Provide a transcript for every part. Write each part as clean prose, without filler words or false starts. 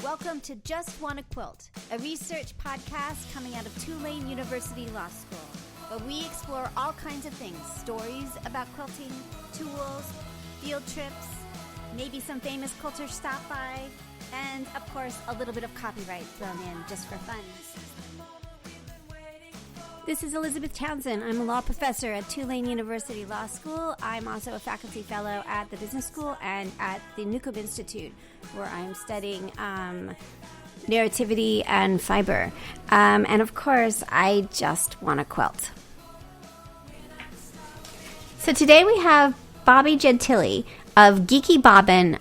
Welcome to Just Wanna Quilt, a research podcast coming out of Tulane University Law School, where we explore all kinds of things, stories about quilting, tools, field trips, maybe some famous quilters stop by, and, of course, a little bit of copyright thrown in just for fun. This is Elizabeth Townsend. I'm a law professor at Tulane University Law School. I'm also a faculty fellow at the Business School and at the Newcomb Institute, where I'm studying narrativity and fiber. And of course, I just want to quilt. So today we have Bobbi Gentilli of Geeky Bobbin,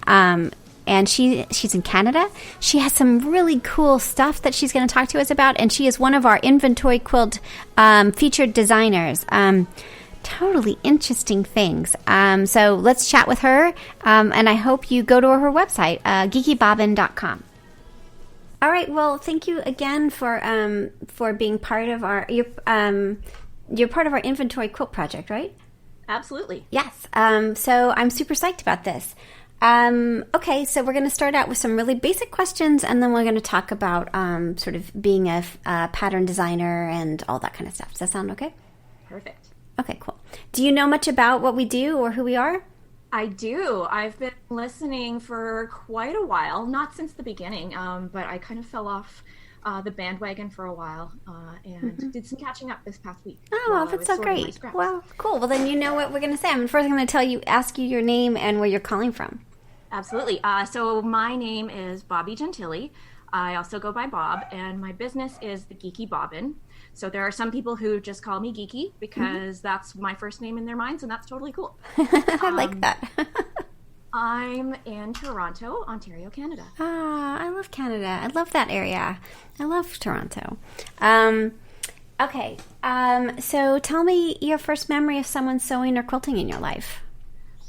and she's in Canada. She has some really cool stuff that she's going to talk to us about, and she is one of our Inventory Quilt featured designers. Totally interesting things. So let's chat with her, and I hope you go to her website, geekybobbin.com. All right. Well, thank you again for being part of you're part of our Inventory Quilt project, right? Absolutely. Yes. So I'm super psyched about this. Okay, so we're going to start out with some really basic questions, and then we're going to talk about sort of being a pattern designer and all that kind of stuff. Does that sound okay? Perfect. Okay, cool. Do you know much about what we do or who we are? I do. I've been listening for quite a while, not since the beginning, but I kind of fell off the bandwagon for a while and did some catching up this past week. Oh, that's so great. Well, cool. Well, then you know what we're going to say. First I'm going to ask you your name and where you're calling from. Absolutely. So my name is Bobbi Gentilli. I also go by Bob, and my business is the Geeky Bobbin. So there are some people who just call me Geeky because that's my first name in their minds, and that's totally cool. I like that. I'm in Toronto, Ontario, Canada. Ah, I love Canada. I love that area. I love Toronto. Okay. So tell me your first memory of someone sewing or quilting in your life.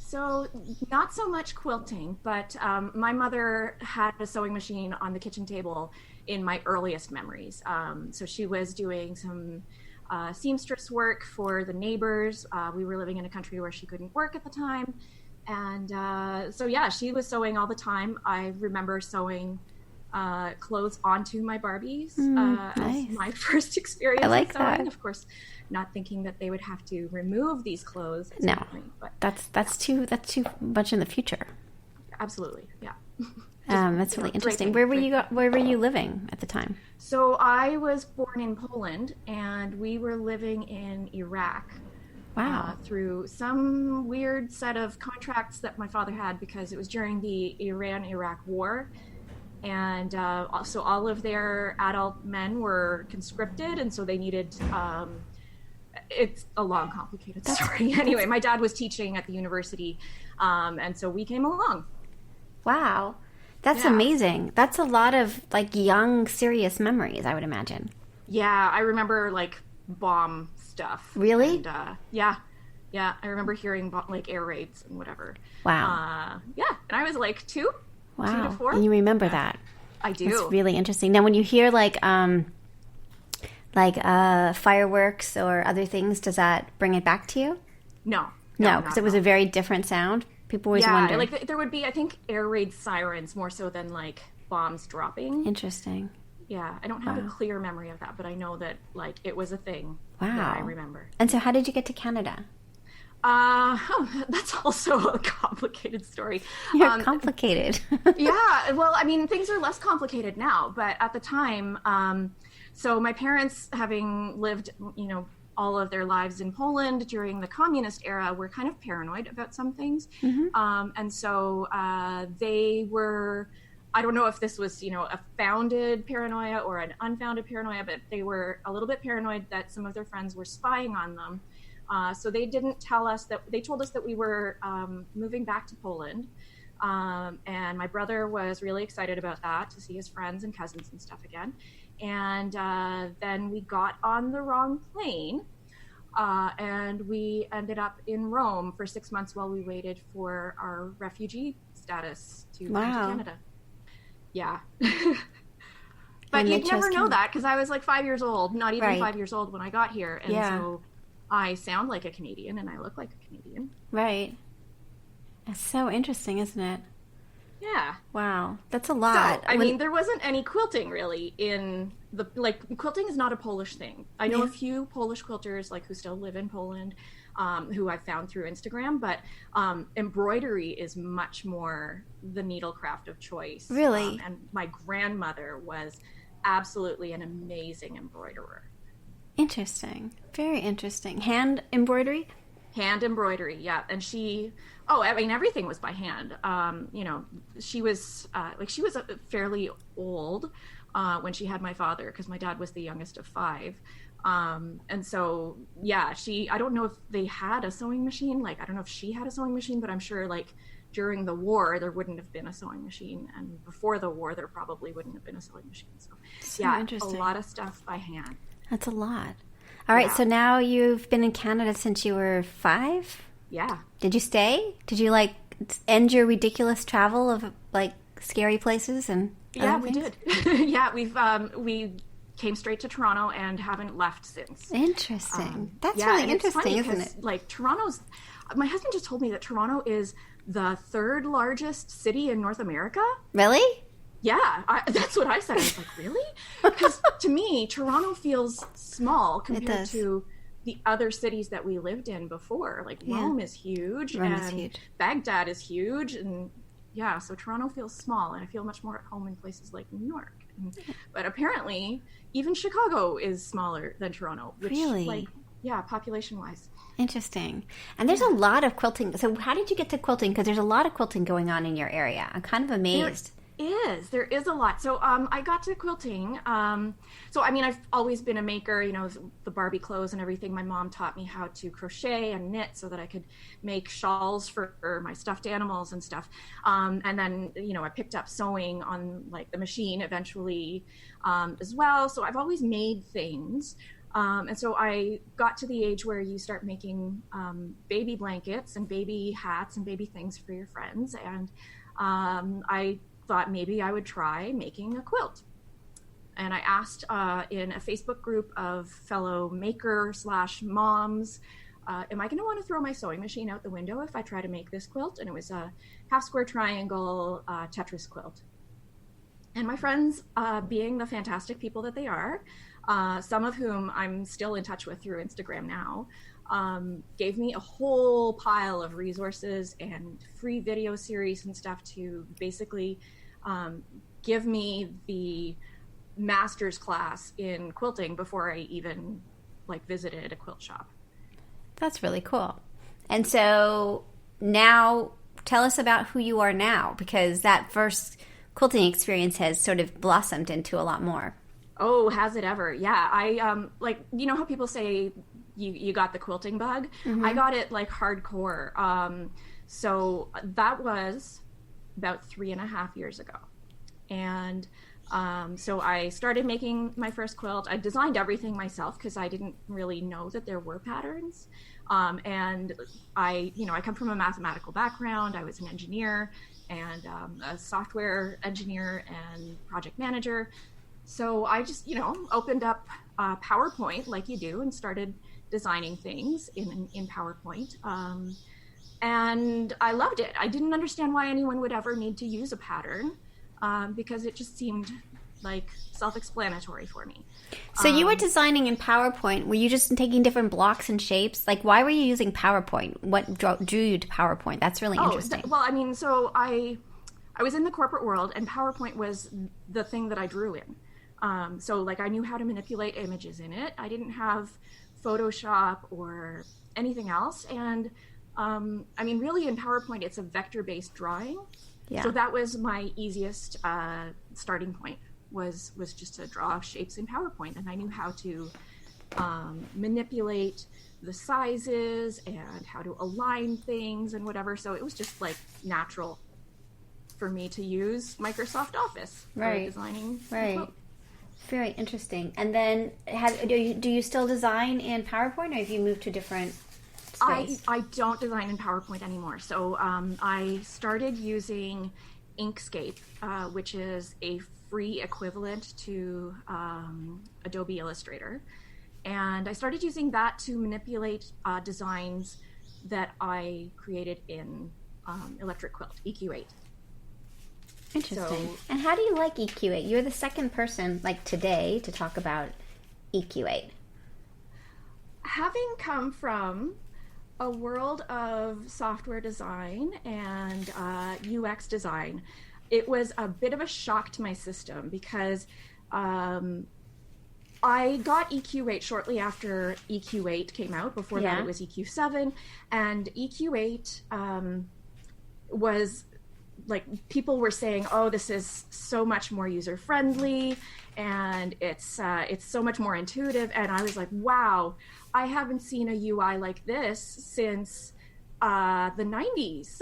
So not so much quilting, but my mother had a sewing machine on the kitchen table in my earliest memories. So she was doing some seamstress work for the neighbors. We were living in a country where she couldn't work at the time. And so, yeah, she was sewing all the time. I remember sewing clothes onto my Barbies nice. as my first experience I like with sewing. that. Of course, not thinking that they would have to remove these clothes. No, but that's too much in the future. Absolutely, yeah. That's really interesting. Where were you living at the time? So I was born in Poland, and we were living in Iraq. Wow. Through some weird set of contracts that my father had because it was during the Iran-Iraq war. And so all of their adult men were conscripted, and so they needed... it's a long, complicated story. Anyway, my dad was teaching at the university, and so we came along. Wow. That's amazing. That's a lot of, young, serious memories, I would imagine. Yeah, I remember, bomb stuff. Really? And, yeah. I remember hearing air raids and whatever. Wow. Yeah, and I was 2. Wow. 2 to 4. And you remember that? I do. That's really interesting. Now, when you hear fireworks or other things, does that bring it back to you? No, because it was a very different sound. People always wonder. Yeah, there would be, I think, air raid sirens more so than bombs dropping. Interesting. Yeah, I don't have a clear memory of that, but I know that it was a thing. Wow. That I remember. And so, how did you get to Canada? That's also a complicated story. You're complicated. Yeah, well, things are less complicated now, but at the time, so my parents, having lived, all of their lives in Poland during the communist era, were kind of paranoid about some things. And so they were, I don't know if this was, a founded paranoia or an unfounded paranoia, but they were a little bit paranoid that some of their friends were spying on them. So they didn't tell us they told us that we were moving back to Poland. And my brother was really excited about that, to see his friends and cousins and stuff again. And then we got on the wrong plane, and we ended up in Rome for 6 months while we waited for our refugee status to come to Canada. Yeah. But you'd never know that because I was 5 years old, not even 5 years old when I got here. And so I sound like a Canadian and I look like a Canadian. Right. It's so interesting, isn't it? Yeah. Wow, that's a lot. So, I mean, there wasn't any quilting really in the, like, quilting is not a Polish thing. I know a few Polish quilters, like, who still live in Poland, who I found through Instagram, but embroidery is much more the needlecraft of choice. Really? And my grandmother was absolutely an amazing embroiderer. Interesting. Very interesting. Hand embroidery? Hand embroidery, yeah. And I mean, everything was by hand. You know, she was fairly old when she had my father, because my dad was the youngest of 5. And so, yeah, I don't know if they had a sewing machine. Like, I don't know if she had a sewing machine, but I'm sure, like, during the war, there wouldn't have been a sewing machine. And before the war, there probably wouldn't have been a sewing machine. So yeah, a lot of stuff by hand. That's a lot. All right, so now you've been in Canada since you were 5? Yeah. Did you stay? Did you, like, end your ridiculous travel of, like, scary places and we did. Yeah, we came straight to Toronto and haven't left since. Interesting. That's really interesting, isn't it? Like, my husband just told me that Toronto is the 3rd largest city in North America. Really? Yeah, that's what I said. I was like, really? Because to me, Toronto feels small compared to the other cities that we lived in before. Like, Rome is huge. Rome is huge. Baghdad is huge. And yeah, so Toronto feels small. And I feel much more at home in places like New York. But apparently, even Chicago is smaller than Toronto. Which, really? Like, yeah, population-wise. Interesting. And there's a lot of quilting. So how did you get to quilting? Because there's a lot of quilting going on in your area. I'm kind of amazed. There is a lot. So I got to quilting. So I mean, I've always been a maker, you know, the Barbie clothes and everything. My mom taught me how to crochet and knit so that I could make shawls for my stuffed animals and stuff. And then, you know, I picked up sewing on, like, the machine eventually as well. So I've always made things. And so I got to the age where you start making baby blankets and baby hats and baby things for your friends. And I thought maybe I would try making a quilt. And I asked in a Facebook group of fellow maker/moms, am I going to want to throw my sewing machine out the window if I try to make this quilt? And it was a half square triangle Tetris quilt. And my friends, being the fantastic people that they are, some of whom I'm still in touch with through Instagram now, gave me a whole pile of resources and free video series and stuff to basically give me the master's class in quilting before I even, like, visited a quilt shop. That's really cool. And so now tell us about who you are now, because that first quilting experience has sort of blossomed into a lot more. Oh, has it ever? Yeah. I, like, you know how people say you got the quilting bug? Mm-hmm. I got it, like, hardcore. So that was about 3.5 years ago. And so I started making my first quilt. I designed everything myself because I didn't really know that there were patterns. And I come from a mathematical background. I was an engineer and a software engineer and project manager. So I just, opened up PowerPoint like you do and started designing things in PowerPoint. And I loved it. I didn't understand why anyone would ever need to use a pattern because it just seemed like self-explanatory for me. So you were designing in PowerPoint. Were you just taking different blocks and shapes? Like, why were you using PowerPoint? What drew you to PowerPoint? That's really interesting. Well, I mean, so I was in the corporate world, and PowerPoint was the thing that I drew in. So, like, I knew how to manipulate images in it. I didn't have Photoshop or anything else. And, I mean, really in PowerPoint, it's a vector-based drawing. Yeah. So that was my easiest starting point. Was just to draw shapes in PowerPoint, and I knew how to manipulate the sizes and how to align things and whatever. So it was just like natural for me to use Microsoft Office for designing. Right. Very interesting. And then, do you still design in PowerPoint, or have you moved to different space? I don't design in PowerPoint anymore. So I started using Inkscape, which is a free equivalent to Adobe Illustrator. And I started using that to manipulate designs that I created in Electric Quilt, EQ8. Interesting. And how do you like EQ8? You're the second person, like today, to talk about EQ8. Having come from a world of software design and UX design, it was a bit of a shock to my system because I got EQ8 shortly after EQ8 came out. Before that, it was EQ7. And EQ8 was like, people were saying, oh, this is so much more user-friendly and it's so much more intuitive. And I was like, wow, I haven't seen a UI like this since the 90s.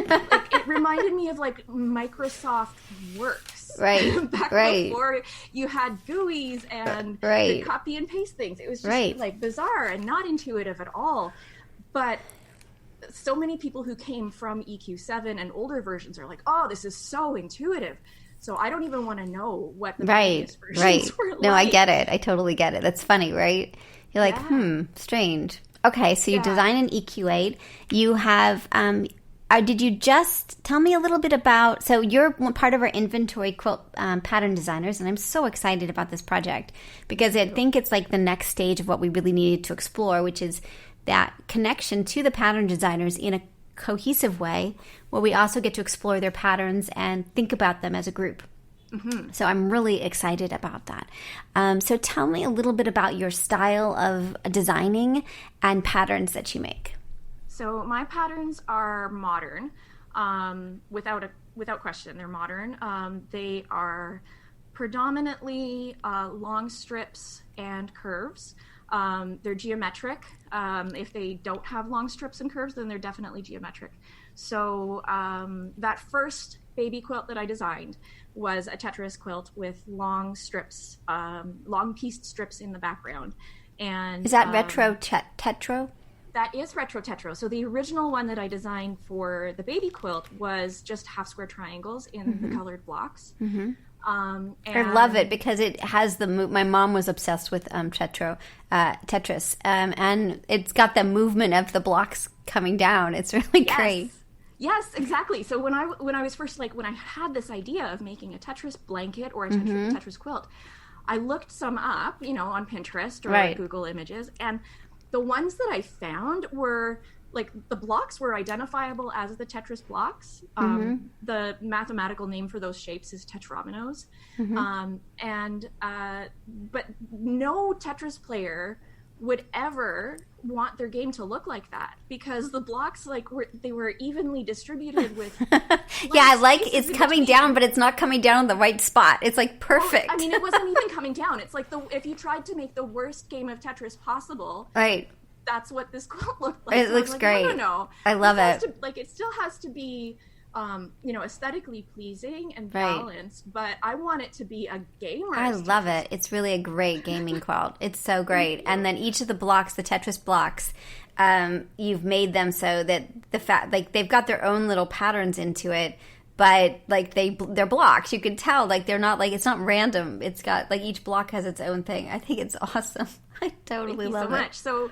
Like, it reminded me of like Microsoft Works. Right. Back before you had GUIs and could copy and paste things. It was just like bizarre and not intuitive at all. But so many people who came from EQ7 and older versions are like, oh, this is so intuitive. So I don't even want to know what the previous versions were like. No, I get it. I totally get it. That's funny, right? You're like, strange. Okay, so you design an EQ8. You have, did you just tell me a little bit about, so you're part of our inventory quilt pattern designers, and I'm so excited about this project because I think it's like the next stage of what we really needed to explore, which is that connection to the pattern designers in a cohesive way where we also get to explore their patterns and think about them as a group. Mm-hmm. So I'm really excited about that. So tell me a little bit about your style of designing and patterns that you make. So my patterns are modern, without question. They're modern. They are predominantly long strips and curves. They're geometric. If they don't have long strips and curves, then they're definitely geometric. So that first baby quilt that I designed was a Tetris quilt with long strips, long pieced strips in the background. And is that retro tetro? That is retro tetro. So the original one that I designed for the baby quilt was just half square triangles in the colored blocks. Mm-hmm. I love it because it has my mom was obsessed with Tetris, and it's got the movement of the blocks coming down. It's really great. Yes, exactly. So when I was first, like, when I had this idea of making a Tetris blanket or a Tetris quilt, I looked some up, on Pinterest or Google Images, and the ones that I found were like the blocks were identifiable as the Tetris blocks. The mathematical name for those shapes is tetrominoes. But no Tetris player would ever want their game to look like that because the blocks they were evenly distributed with I like it's coming down, but it's not coming down on the right spot. It's like perfect. Well, I mean, it wasn't even coming down. It's like if you tried to make the worst game of Tetris possible, that's what this quilt looked like. It looks great. No. I love it. It still has to be aesthetically pleasing and balanced, but I want it to be a gamer. I love it. It's really a great gaming quilt. It's so great. And then each of the blocks, the Tetris blocks, you've made them so that they've got their own little patterns into it, but they're blocks. You can tell they're not it's not random. It's got each block has its own thing. I think it's awesome. I totally love it. Thank you so much. So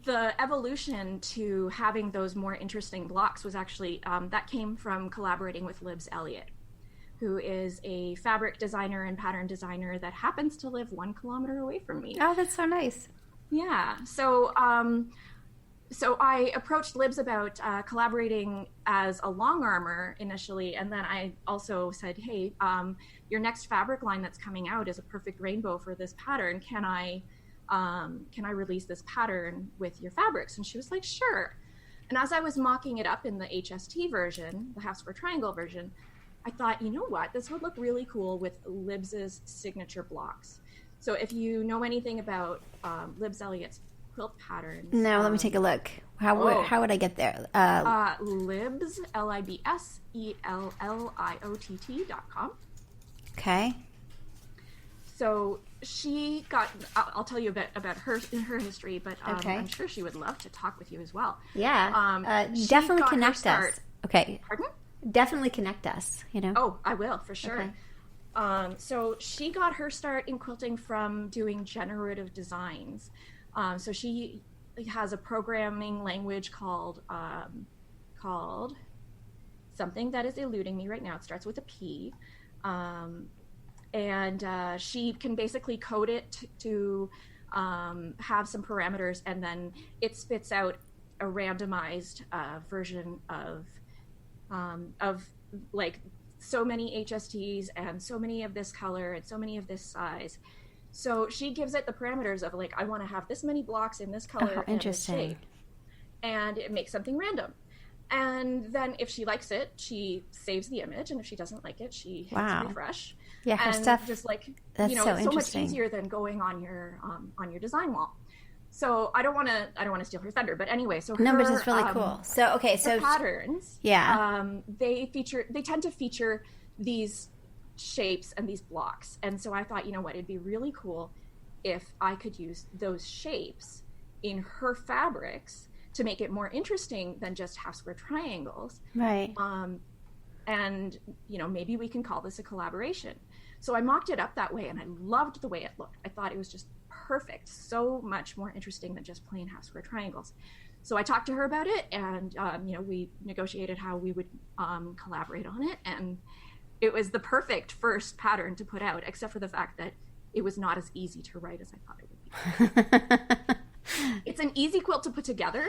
the evolution to having those more interesting blocks was actually that came from collaborating with Libs Elliott, who is a fabric designer and pattern designer that happens to live 1 kilometer away from me. Oh, that's so nice. Yeah. So I approached Libs about collaborating as a long armor initially, and then I also said, hey, your next fabric line that's coming out is a perfect rainbow for this pattern. Can I release this pattern with your fabrics? And she was like, sure. And as I was mocking it up in the HST version, the half square triangle version, I thought, you know what, this would look really cool with Libs's signature blocks. So if you know anything about Libs Elliott's quilt patterns. No, let me take a look. How would I get there? Libs, LIBSELLIOTT.com. Okay. So she got, I'll tell you a bit about her history, but I'm sure she would love to talk with you as well. Yeah. Definitely connect us. Okay. Pardon? Definitely connect us, Oh, I will, for sure. Okay. So she got her start in quilting from doing generative designs. So she has a programming language called something that is eluding me right now. It starts with a P. And she can basically code it to have some parameters, and then it spits out a randomized version of like so many HSTs and so many of this color and so many of this size. So she gives it the parameters of like, I want to have this many blocks in this color and this shape, and it makes something random. And then if she likes it, she saves the image, and if she doesn't like it, she hits refresh. Yeah, her and stuff. Just like, that's you know, it's so much easier than going on your design wall. So I don't want to steal her thunder, but anyway, so her, numbers is really cool. So okay, so patterns, they tend to feature these shapes and these blocks, and so I thought, you know what, it'd be really cool if I could use those shapes in her fabrics to make it more interesting than just half square triangles. Right. And, you know, maybe we can call this a collaboration. So I mocked it up that way, and I loved the way it looked. I thought it was just perfect, so much more interesting than just plain half square triangles. So I talked to her about it, and, you know, we negotiated how we would collaborate on it. And it was the perfect first pattern to put out, except for the fact that it was not as easy to write as I thought it would be. It's an easy quilt to put together,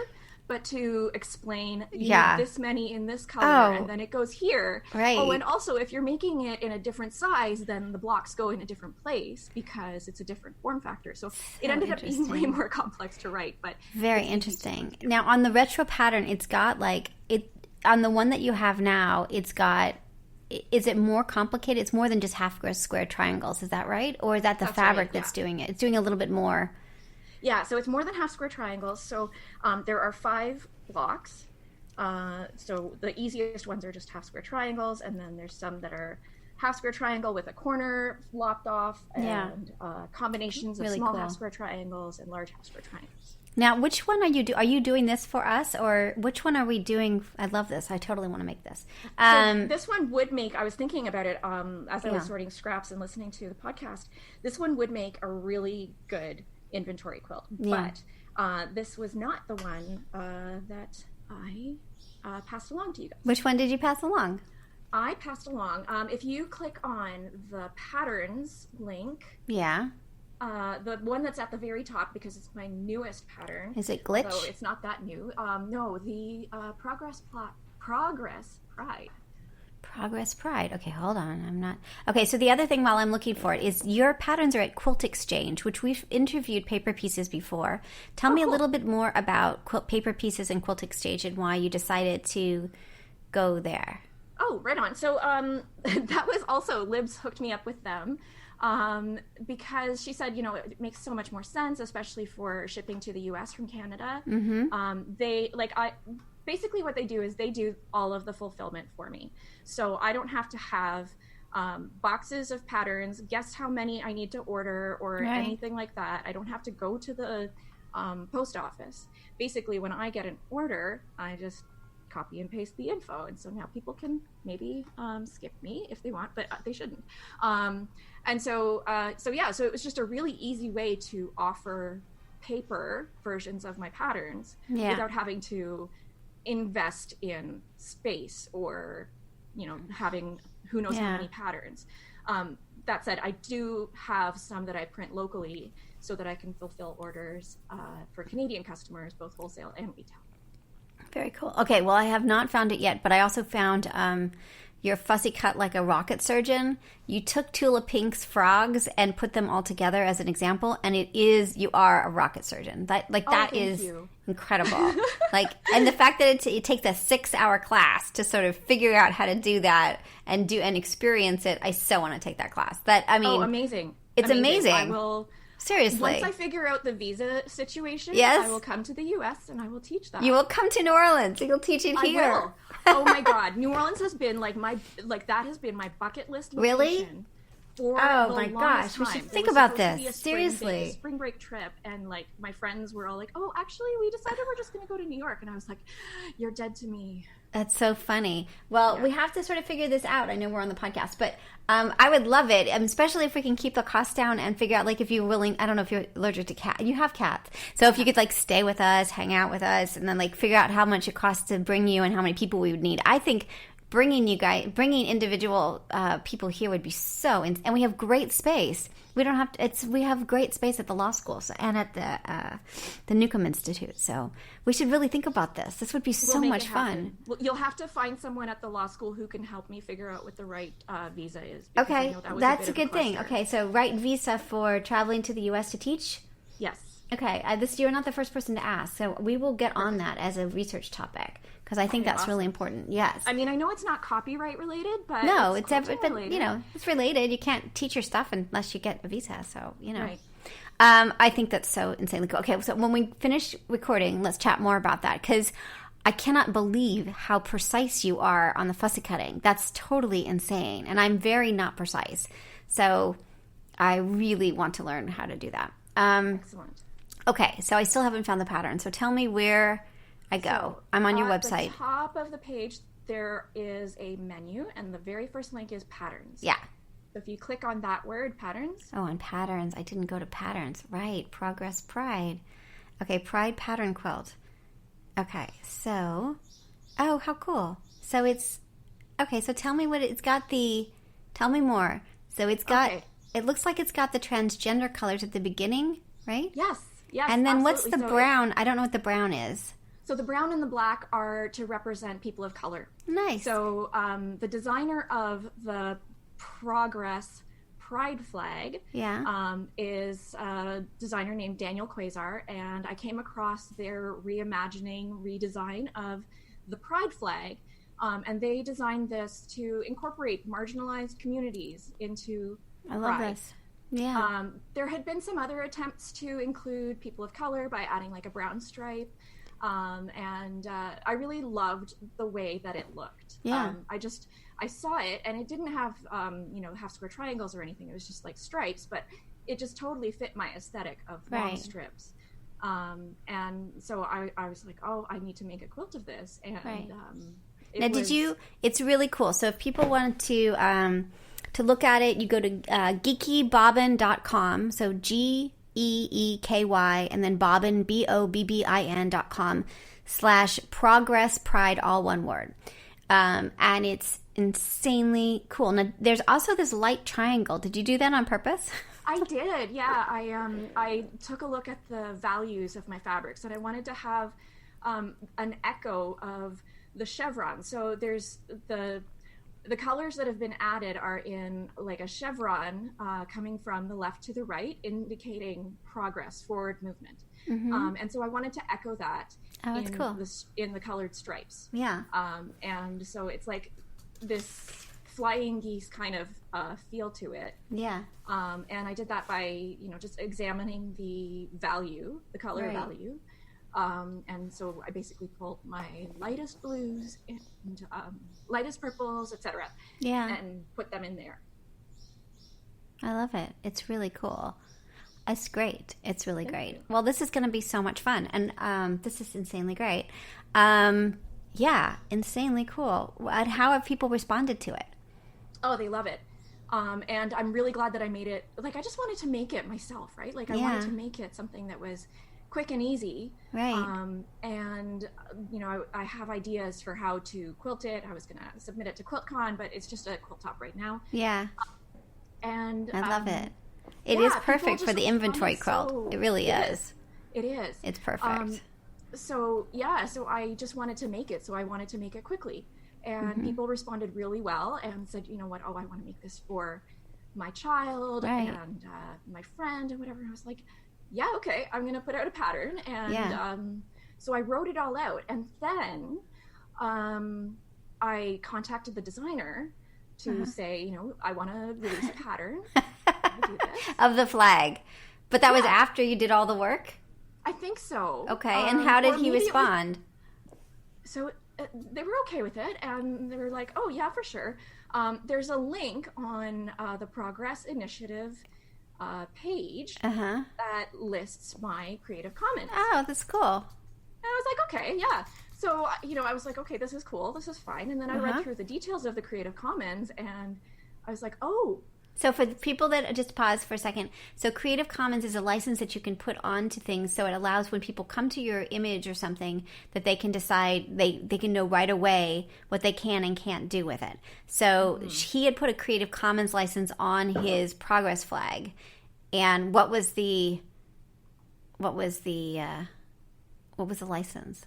but to explain this many in this color, and then it goes here. Right. Oh, and also if you're making it in a different size, then the blocks go in a different place because it's a different form factor. So it ended up being way more complex to write, but very interesting. Now on the retro pattern, it's got like it on the one that you have now. It's got. Is it more complicated? It's more than just half square triangles. Is that right? Or is that the fabric that's doing it? It's doing a little bit more. Yeah, so it's more than half square triangles. So there are 5 blocks. So the easiest ones are just half square triangles, and then there's some that are half square triangle with a corner lopped off, and combinations of really small half square triangles and large half square triangles. Now, which one are you doing? Are you doing this for us, or which one are we doing? I love this. I totally want to make this. So this one would make, I was thinking about it as I was sorting scraps and listening to the podcast, this one would make a really good inventory quilt. But this was not the one that I passed along to you guys. Which one did you pass along? I passed along. If you click on the patterns link. Yeah. The one that's at the very top, because it's my newest pattern. Is it Glitch? So it's not that new. No, the Progress Pride. Progress Pride. Okay, hold on. I'm not... Okay, so the other thing while I'm looking for it is your patterns are at Quilt Exchange, which we've interviewed Paper Pieces before. Tell me a little bit more about Paper Pieces and Quilt Exchange and why you decided to go there. Oh, right on. So that was also, Libs hooked me up with them. Because she said, you know, it makes so much more sense, especially for shipping to the U.S. from Canada. Basically what they do is they do all of the fulfillment for me. So I don't have to have boxes of patterns, guess how many I need to order or anything like that. I don't have to go to the post office. Basically, when I get an order, I just copy and paste the info, and so now people can maybe skip me if they want, but they shouldn't. So it was just a really easy way to offer paper versions of my patterns without having to invest in space or, you know, having who knows how many patterns. That said, I do have some that I print locally so that I can fulfill orders for Canadian customers, both wholesale and retail. Very cool. Okay, well, I have not found it yet, but I also found your Fussy Cut Like a Rocket Surgeon. You took Tula Pink's frogs and put them all together as an example, and you are a rocket surgeon. That is incredible. And the fact that it takes a 6-hour class to sort of figure out how to do that and experience it, I so want to take that class. Amazing! It's amazing. I will. Seriously. Once I figure out the visa situation, I will come to the U.S. and I will teach that. You will come to New Orleans. You'll teach it here. I will. Oh my God. New Orleans has been that has been my bucket list location. Really? Oh my gosh. Time. We should think about this. Seriously. Spring break trip. And my friends were all like, oh, actually, we decided we're just going to go to New York. And I was like, you're dead to me. That's so funny. Well, we have to sort of figure this out. I know we're on the podcast, but I would love it, especially if we can keep the cost down and figure out, if you're willing, I don't know if you're allergic to cats. You have cats. So if you could, stay with us, hang out with us, and then, figure out how much it costs to bring you and how many people we would need. I think bringing individual people here would be and we have great space. We don't have to, we have great space at the law school and at the Newcomb Institute. So we should really think about this. This would be so much fun. Well, you'll have to find someone at the law school who can help me figure out what the right visa is. Okay, that's a good thing. Okay, so right visa for traveling to the U.S. to teach? Yes. Okay, you're not the first person to ask, so we will get on that as a research topic because I think that's really important. Yes. I mean, I know it's not copyright related, but no, it's related. It's related. You can't teach your stuff unless you get a visa, so Right. I think that's so insanely cool. Okay, so when we finish recording, let's chat more about that because I cannot believe how precise you are on the fussy cutting. That's totally insane, and I'm very not precise. So I really want to learn how to do that. Excellent. Okay, so I still haven't found the pattern. So tell me where I go. So I'm on your website. At the top of the page, there is a menu, and the very first link is patterns. Yeah. So if you click on that word, patterns. Oh, on patterns. I didn't go to patterns. Right. Progress Pride. Okay, Pride Pattern Quilt. Okay, so. Oh, how cool. So it's. Okay, so tell me what it's got Tell me more. So it's got. Okay. It looks like it's got the transgender colors at the beginning, right? Yes. Yes, and then absolutely. What's the brown? I don't know what the brown is. So the brown and the black are to represent people of color. Nice. So the designer of the Progress Pride flag is a designer named Daniel Quasar, and I came across their redesign of the Pride flag, and they designed this to incorporate marginalized communities into I love Pride. This. Yeah. There had been some other attempts to include people of color by adding like a brown stripe. And I really loved the way that it looked. Yeah. I saw it and it didn't have, half square triangles or anything. It was just like stripes, but it just totally fit my aesthetic of long strips. And so I was like, oh, I need to make a quilt of this. And it's really cool. So if people want to look at it, you go to geekybobbin.com. So GEEKY and then Bobbin, BOBBIN.com/Progress Pride, all one word. And it's insanely cool. Now, there's also this light triangle. Did you do that on purpose? I did, yeah. I took a look at the values of my fabrics, and I wanted to have an echo of the chevron. So there's the colors that have been added are in like a chevron coming from the left to the right, indicating progress, forward movement. Mm-hmm. And so I wanted to echo that in the colored stripes. Yeah. And so it's like this flying geese kind of feel to it. Yeah. And I did that by, just examining the color value. And so I basically pulled my lightest blues and lightest purples, etc. Yeah. And put them in there. I love it. It's really cool. It's great. It's really great. Well, this is going to be so much fun. And this is insanely great. Yeah, insanely cool. How have people responded to it? Oh, they love it. And I'm really glad that I made it. Like, I just wanted to make it myself, right? Like, I wanted to make it something that was quick and easy. Right. And, I have ideas for how to quilt it. I was going to submit it to QuiltCon, but it's just a quilt top right now. Yeah. And I love it. It is perfect for the inventory quilt. It really is. It is. It's perfect. So I just wanted to make it. So I wanted to make it quickly. And people responded really well and said, you know what, I want to make this for my child and my friend and whatever. And I was like, yeah, okay, I'm going to put out a pattern. And so I wrote it all out. And then I contacted the designer to say, I want to release a pattern of the flag. But that was after you did all the work? I think so. Okay, and how did he respond? So they were okay with it, and they were like, oh, yeah, for sure. There's a link on the Progress Initiative page that lists my Creative Commons. Oh, that's cool. And I was like, okay, yeah. So, I was like, okay, this is cool. This is fine. And then I read through the details of the Creative Commons, and I was like, oh. So for the people that just pause for a second. So Creative Commons is a license that you can put onto things. So it allows when people come to your image or something that they can decide, they can know right away what they can and can't do with it. So he had put a Creative Commons license on his progress flag. And what was the license?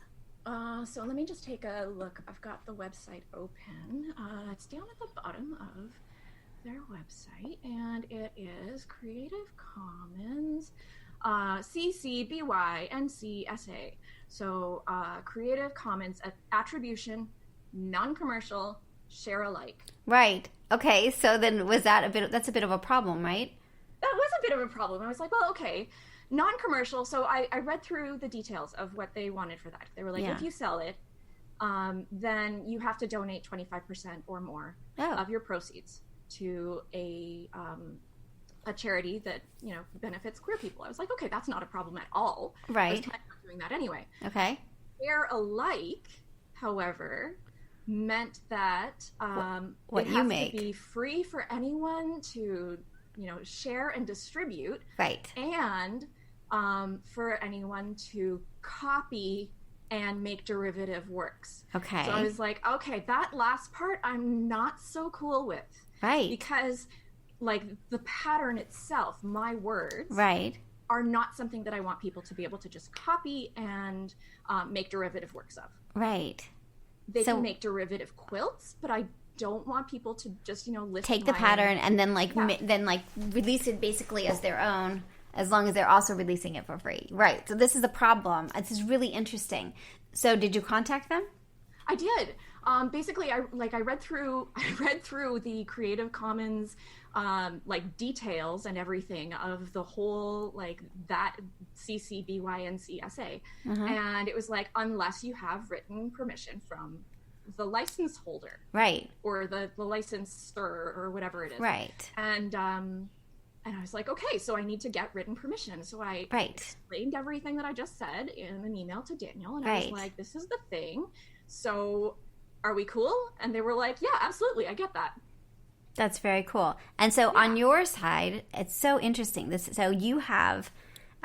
So let me just take a look. I've got the website open. It's down at the bottom of their website, and it is Creative Commons CC BY NC SA. So Creative Commons Attribution, non-commercial, share alike. Right. Okay. So then that's a bit of a problem, right? That was a bit of a problem. I was like, well, okay, non-commercial. So I read through the details of what they wanted for that. They were like, if you sell it, then you have to donate 25% or more of your proceeds to a charity that, you know, benefits queer people. I was like, okay, that's not a problem at all. Right. I was planning on doing that anyway. Okay. Share alike, however, meant that what it you has make to be free for anyone to, you know, share and distribute. Right. And for anyone to copy and make derivative works. Okay. So I was like, okay, that last part I'm not so cool with. Right. Because, like, the pattern itself, my words, right, are not something that I want people to be able to just copy and make derivative works of. Right. They can make derivative quilts, but I don't want people to just, you know, list take the pattern and then release it basically as their own, as long as they're also releasing it for free. Right. So this is the problem. This is really interesting. So did you contact them? I did. Basically, I read through the Creative Commons details and everything of the whole, like, that CCBYNCSA, and it was like, unless you have written permission from the license holder, right, or the licensor or whatever it is, right, and I was like, okay, so I need to get written permission. So I explained everything that I just said in an email to Daniel, and I was like, this is the thing. So are we cool? And they were like, yeah, absolutely. I get that. That's very cool. And so on your side, it's so interesting. So you have,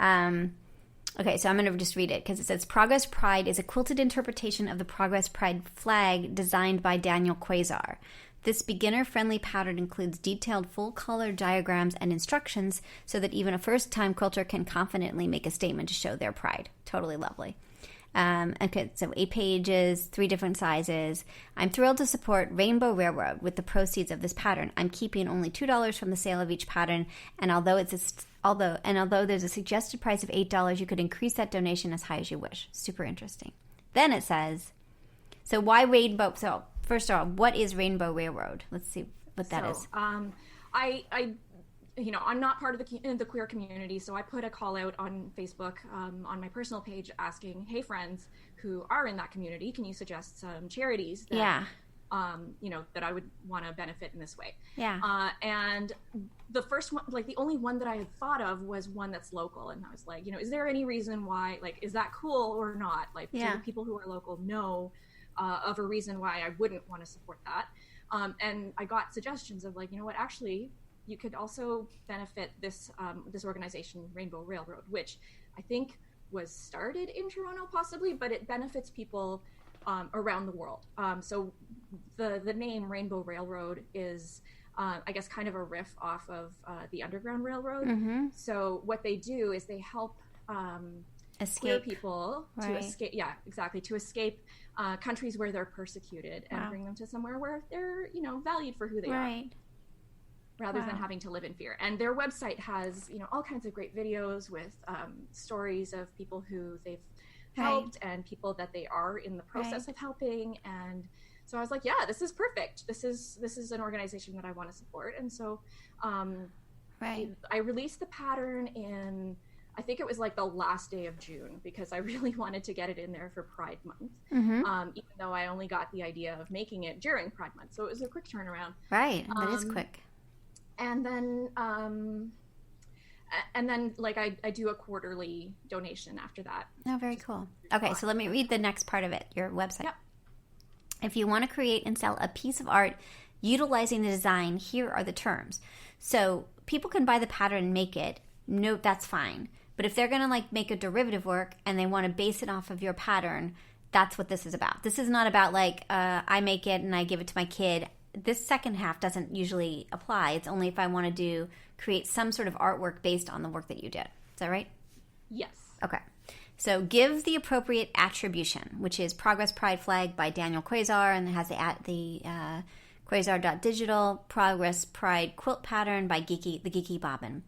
okay, so I'm going to just read it because it says Progress Pride is a quilted interpretation of the Progress Pride flag designed by Daniel Quasar. This beginner-friendly pattern includes detailed full-color diagrams and instructions so that even a first-time quilter can confidently make a statement to show their pride. Totally lovely. Okay, so 8 pages, 3 different sizes. I'm thrilled to support Rainbow Railroad with the proceeds of this pattern. I'm keeping only $2 from the sale of each pattern, and although there's a suggested price of $8, you could increase that donation as high as you wish. Super interesting. Then it says, so why Rainbow? So first of all, what is Rainbow Railroad? Let's see what that is. I'm not part of the queer community, so I put a call out on Facebook on my personal page asking, hey, friends who are in that community, can you suggest some charities that, that I would want to benefit in this way? Yeah. And the first one, like the only one that I had thought of was one that's local. And I was like, is there any reason why, like, is that cool or not? Like, do the people who are local know of a reason why I wouldn't want to support that? And I got suggestions of, like, actually, you could also benefit this organization, Rainbow Railroad, which I think was started in Toronto possibly, but it benefits people around the world. So the name Rainbow Railroad is, I guess, kind of a riff off of the Underground Railroad. Mm-hmm. So what they do is they help queer people to escape. Yeah, exactly. To escape countries where they're persecuted and bring them to somewhere where they're, valued for who they are. Rather than having to live in fear. And their website has, all kinds of great videos with stories of people who they've helped and people that they are in the process of helping. And so I was like, yeah, this is perfect. This is an organization that I want to support. And so I released the pattern in, I think it was like the last day of June, because I really wanted to get it in there for Pride Month, even though I only got the idea of making it during Pride Month. So it was a quick turnaround. Right, that is quick. And then, like, I do a quarterly donation after that. Oh, very cool. Okay, so let me read the next part of it, your website. Yep. If you want to create and sell a piece of art utilizing the design, here are the terms. So people can buy the pattern and make it. No, that's fine. But if they're going to like make a derivative work and they want to base it off of your pattern, that's what this is about. This is not about like I make it and I give it to my kid. This second half doesn't usually apply. It's only if I want to create some sort of artwork based on the work that you did. Is that right? Yes. Okay. So give the appropriate attribution, which is Progress Pride Flag by Daniel Quasar, and it has the Quasar.digital, Progress Pride Quilt Pattern by the Geeky Bobbin.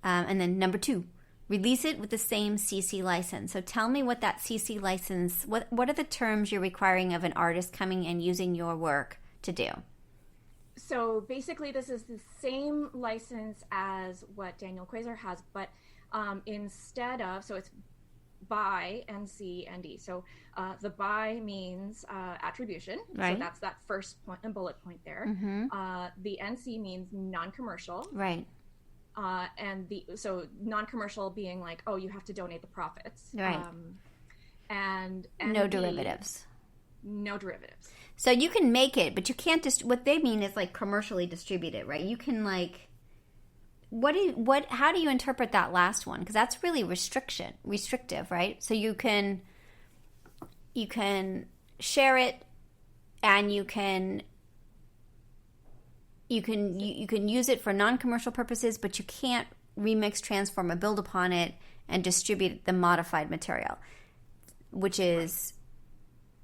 And then number 2, release it with the same CC license. So tell me what that CC license, what are the terms you're requiring of an artist coming and using your work to do? So basically this is the same license as what Daniel Quasar has, but instead of, so it's by NC ND. So the by means attribution. Right. So that's that first point and bullet point there. The NC means non-commercial. Right. And so non-commercial being like, oh, you have to donate the profits. Right. And no derivatives. No derivatives. So you can make it, but you can't what they mean is like commercially distribute it, right? You can like how do you interpret that last one? Because that's really restrictive, right? So you can share it, and you can use it for non-commercial purposes, but you can't remix, transform, or build upon it and distribute the modified material. Which is,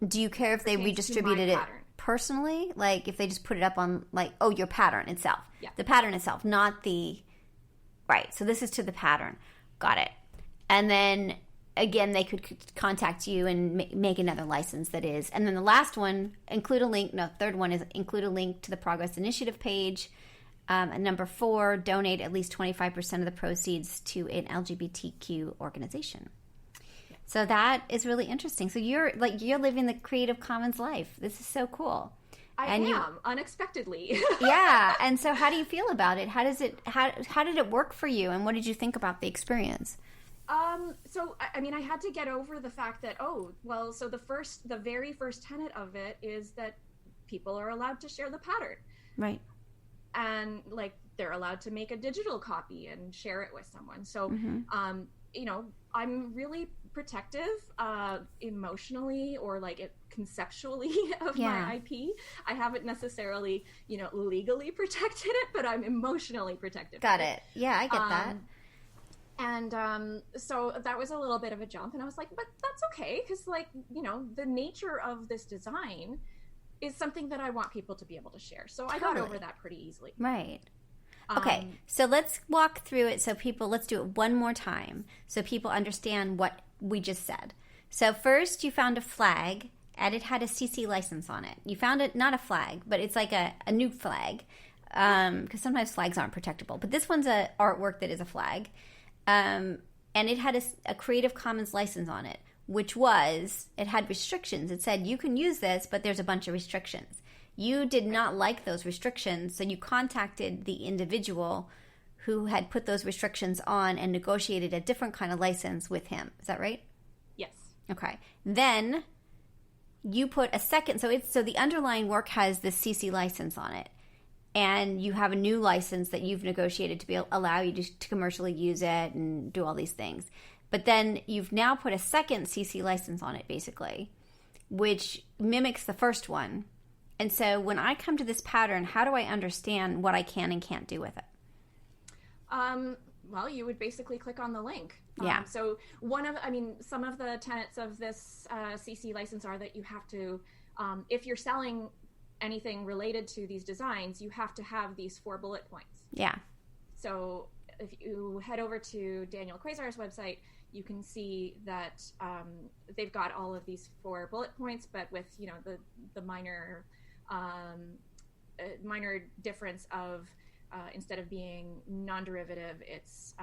do you care if they redistributed it personally? Like if they just put it up on like, oh, your pattern itself. Yeah. The pattern itself, not the... Right, so this is to the pattern. Got it. And then, again, they could contact you and make another license that is. And then the last one, third one is include a link to the Progress Initiative page. And number 4, donate at least 25% of the proceeds to an LGBTQ organization. Yeah. So that is really interesting. So you're living the Creative Commons life. This is so cool. I am, unexpectedly. Yeah. And so how do you feel about it? How did it work for you? And what did you think about the experience? So, I mean, I had to get over the fact that, so the very first tenet of it is that people are allowed to share the pattern. Right. And like, they're allowed to make a digital copy and share it with someone. So, I'm really protective, emotionally or like conceptually of my IP. I haven't necessarily, legally protected it, but I'm emotionally protective. Got it. Yeah, I get that. And so that was a little bit of a jump, and I was like, but that's okay, because like, the nature of this design is something that I want people to be able to share. So I got over that pretty easily. Right. Okay, so let's walk through it let's do it one more time so people understand what we just said. So first you found a flag, and it had a CC license on it. You found it, not a flag, but it's like a new flag, because sometimes flags aren't protectable. But this one's an artwork that is a flag, and it had a Creative Commons license on it, it had restrictions. It said you can use this, but there's a bunch of restrictions. You did not like those restrictions, so you contacted the individual who had put those restrictions on and negotiated a different kind of license with him. Is that right? Yes. Okay. Then you put a second, so the underlying work has the CC license on it, and you have a new license that you've negotiated to allow you to commercially use it and do all these things. But then you've now put a second CC license on it, basically, which mimics the first one. And so when I come to this pattern, how do I understand what I can and can't do with it? Well, you would basically click on the link. Yeah. So some of the tenets of this CC license are that you have to, if you're selling anything related to these designs, you have to have these 4 bullet points. Yeah. So if you head over to Daniel Quasar's website, you can see that they've got all of these 4 bullet points, but with the minor difference of instead of being non-derivative, it's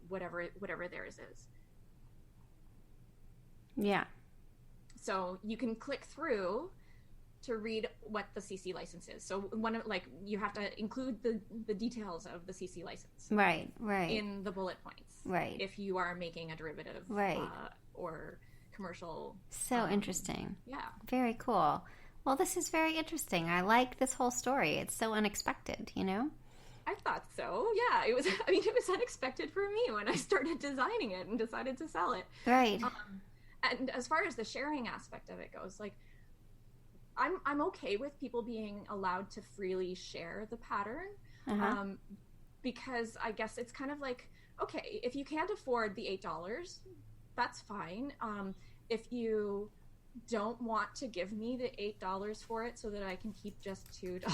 whatever theirs is. Yeah. So you can click through to read what the CC license is. So you have to include the details of the CC license. Right. In the bullet points. Right. If you are making a derivative. Right. Or commercial. So interesting. Yeah. Very cool. Well, this is very interesting. I like this whole story. It's so unexpected, you know? I thought so. Yeah, it was. I mean, it was unexpected for me when I started designing it and decided to sell it. Right. And as far as the sharing aspect of it goes, like, I'm okay with people being allowed to freely share the pattern, because I guess it's kind of like, okay, if you can't afford the $8, that's fine. If you don't want to give me the $8 for it so that I can keep just $2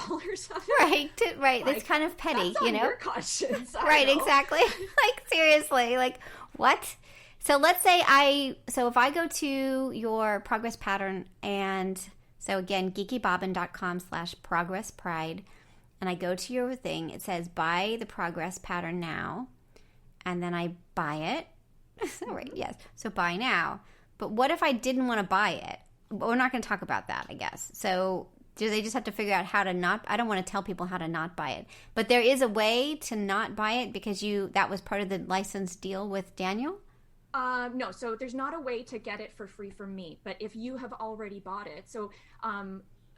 of it. Right. Like, it's kind of petty, that's on you know? your conscience. Right, exactly. Like, seriously, like, what? So let's say if I go to your progress pattern, and so again, geekybobbin.com/progresspride, and I go to your thing, it says buy the progress pattern now, and then I buy it. Right, yes. So buy now. But what if I didn't want to buy it? We're not going to talk about that, I guess. So do they just have to figure out how to not? I don't want to tell people how to not buy it. But there is a way to not buy it because that was part of the license deal with Daniel? No, so there's not a way to get it for free from me. But if you have already bought it, so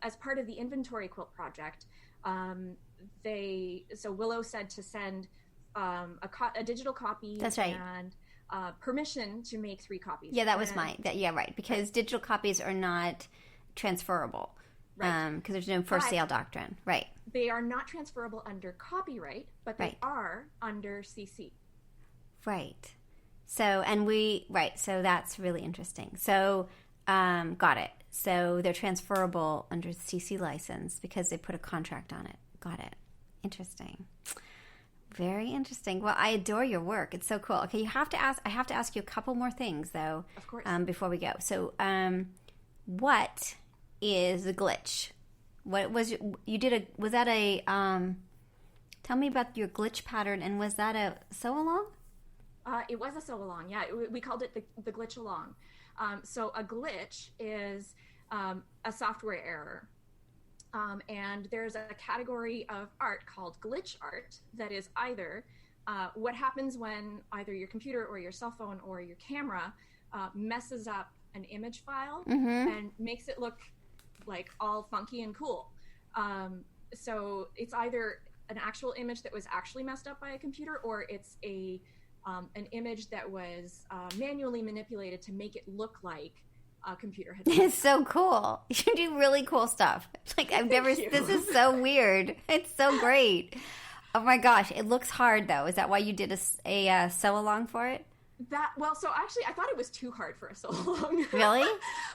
as part of the inventory quilt project, Willow said to send a digital copy. That's right. And permission to make 3 copies. Yeah, that was right. Because digital copies are not transferable. Right. Because there's no for sale doctrine. Right. They are not transferable under copyright, but they are under CC. Right. So, so that's really interesting. So, got it. So they're transferable under CC license because they put a contract on it. Got it. Interesting. Very interesting. Well, I adore your work. It's so cool. Okay, I have to ask you a couple more things though. Of course. Before we go. So, what is the glitch? What was was that a tell me about your glitch pattern, and was that a sew along? It was a sew along. Yeah, we called it the glitch along. So a glitch is a software error. And there's a category of art called glitch art that is either what happens when either your computer or your cell phone or your camera messes up an image file and makes it look like all funky and cool. So it's either an actual image that was actually messed up by a computer, or it's an image that was manually manipulated to make it look like a computer had. It's so cool. You do really cool stuff. Like this is so weird. It's so great. Oh my gosh, it looks hard though. Is that why you did a sew along for it? So actually I thought it was too hard for a sew along. Really?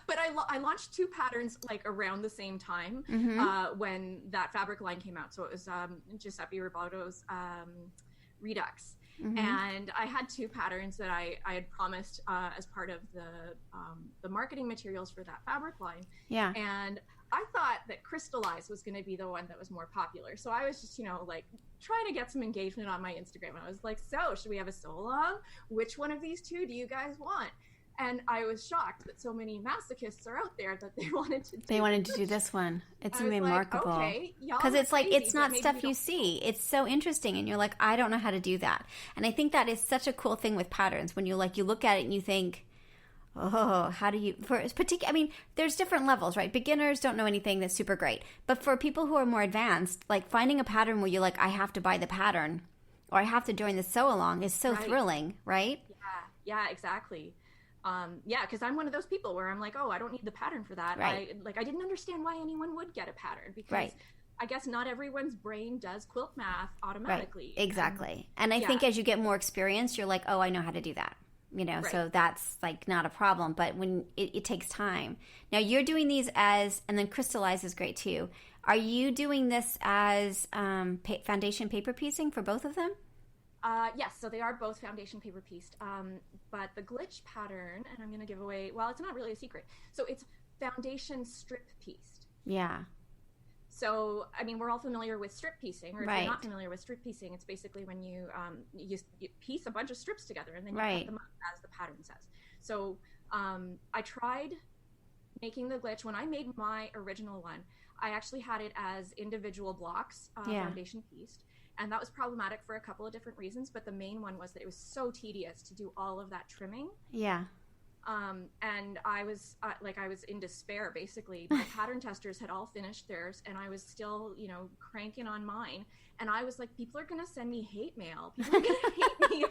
But I launched 2 patterns like around the same time when that fabric line came out. So it was Giuseppe Roboto's Redux. And I had 2 patterns that I had promised as part of the marketing materials for that fabric line. Yeah. And I thought that Crystallize was going to be the one that was more popular. So I was just, like trying to get some engagement on my Instagram. I was like, so should we have a sew along? Which one of these 2 do you guys want? And I was shocked that so many masochists are out there that they wanted to do this one. It's remarkable. Like, okay, because it's like, it's not stuff you see. It's so interesting. And you're like, I don't know how to do that. And I think that is such a cool thing with patterns. When you look at it and you think, oh, how do you, there's different levels, right? Beginners don't know anything that's super great. But for people who are more advanced, like finding a pattern where you're like, I have to buy the pattern or I have to join the sew along is so thrilling, right? Yeah, exactly. Because I'm one of those people where I'm like, oh, I don't need the pattern for that. Right. I didn't understand why anyone would get a pattern because I guess not everyone's brain does quilt math automatically. Right. Exactly. And I think as you get more experience, you're like, oh, I know how to do that. So that's like not a problem. But when it takes time. Now you're doing these and then Crystallize is great too. Are you doing this as foundation paper piecing for both of them? Yes, so they are both foundation paper pieced. But the glitch pattern, and I'm going to give away, well, it's not really a secret. So it's foundation strip pieced. Yeah. So, we're all familiar with strip piecing, or if you're not familiar with strip piecing, it's basically when you piece a bunch of strips together and then you cut them up as the pattern says. So I tried making the glitch. When I made my original one, I actually had it as individual blocks, foundation pieced. And that was problematic for a couple of different reasons, but the main one was that it was so tedious to do all of that trimming. Yeah. And I was I was in despair, basically. My pattern testers had all finished theirs, and I was still, cranking on mine. And I was like, people are going to send me hate mail. People are going to hate me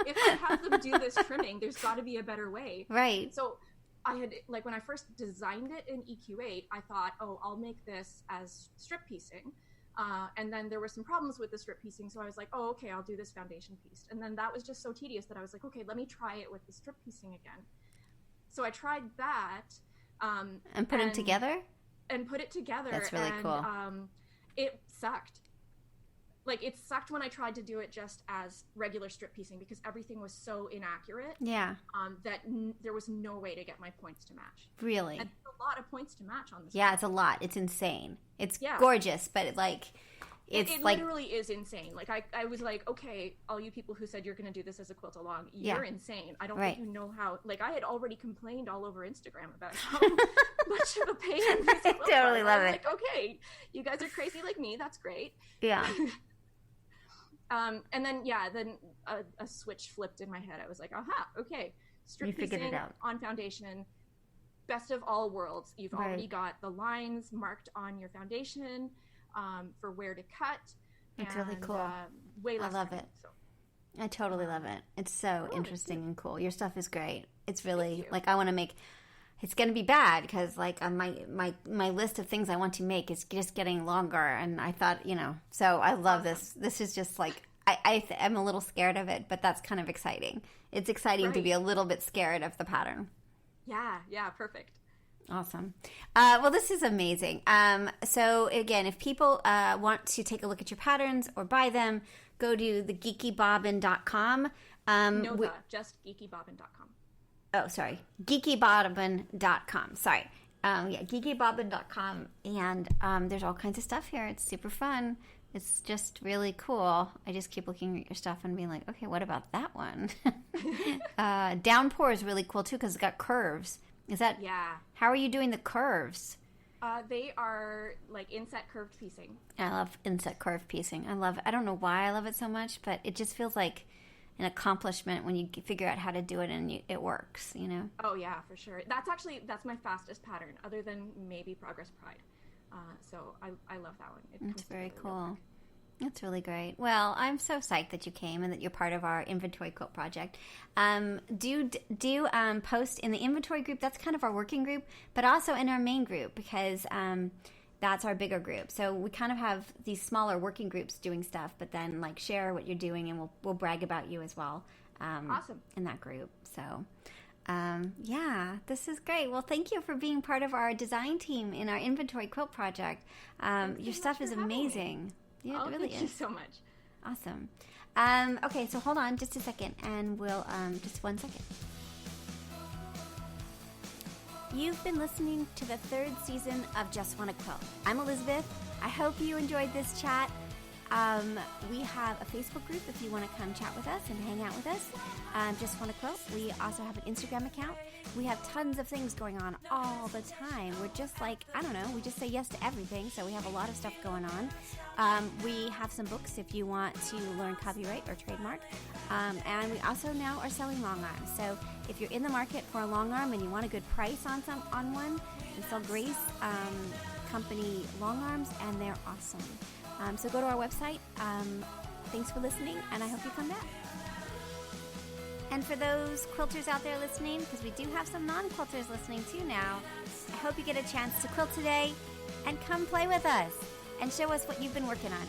if I have them do this trimming. There's got to be a better way. Right. So I had, when I first designed it in EQ8, I thought, I'll make this as strip piecing. And then there were some problems with the strip piecing. So I was like, okay, I'll do this foundation piece. And then that was just so tedious that I was like, okay, let me try it with the strip piecing again. So I tried that. And put them together? And put it together. That's really cool. It sucked. It sucked when I tried to do it just as regular strip piecing because everything was so inaccurate. Yeah. That there was no way to get my points to match. Really? And a lot of points to match on this. Yeah, it's a lot. It's insane. It's gorgeous, but it literally is insane. I was like, okay, all you people who said you're going to do this as a quilt along, you're insane. I don't think you know how. I had already complained all over Instagram about how much of a pain this quilt was. Totally love it. Okay, you guys are crazy like me. That's great. Yeah. And then a switch flipped in my head. I was like, aha, okay, strip piecing on foundation. Best of all worlds. You've already got the lines marked on your foundation for where to cut. It's really cool. Way less. I love it. So. I totally love it. It's so interesting and cool. Your stuff is great. It's really I want to make. It's going to be bad because my list of things I want to make is just getting longer, and I thought so I love this. This is just I'm a little scared of it, but that's kind of exciting. It's exciting to be a little bit scared of the pattern. Yeah, perfect. Awesome. Well, this is amazing. So again, if people want to take a look at your patterns or buy them, go to the geekybobbin.com. Just geekybobbin.com. Oh, sorry. Geekybobbin.com. Sorry. Geekybobbin.com. And there's all kinds of stuff here. It's super fun. It's just really cool. I just keep looking at your stuff and being like, okay, what about that one? Downpour is really cool, too, because it's got curves. Is that... Yeah. How are you doing the curves? They are inset curved piecing. I love inset curved piecing. I love it. I don't know why I love it so much, but it just feels like an accomplishment when you figure out how to do it and it works, Oh, yeah, for sure. That's my fastest pattern, other than maybe Progress Pride. So I love that one. It's very cool. That's really great. Well, I'm so psyched that you came and that you're part of our inventory quilt project. Do post in the inventory group. That's kind of our working group, but also in our main group because that's our bigger group. So we kind of have these smaller working groups doing stuff, but then share what you're doing and we'll brag about you as well. Awesome. In that group. So this is great. Well, thank you for being part of our design team in our inventory quilt project. Your stuff is amazing. Yeah, it really is. Thank you so much. Awesome. Okay, so hold on just a second, and we'll just 1 second. You've been listening to the 3rd season of Just Wanna Quilt. I'm Elizabeth. I hope you enjoyed this chat. We have a Facebook group if you want to come chat with us and hang out with us. Just Wanna Quilt. We also have an Instagram account. We have tons of things going on all the time. We're just we just say yes to everything, so we have a lot of stuff going on. We have some books if you want to learn copyright or trademark. And we also now are selling long arms. So if you're in the market for a long arm and you want a good price on one, we sell Grace Company long arms, and they're awesome. So go to our website. Thanks for listening, and I hope you come back. And for those quilters out there listening, because we do have some non-quilters listening too now, I hope you get a chance to quilt today and come play with us and show us what you've been working on.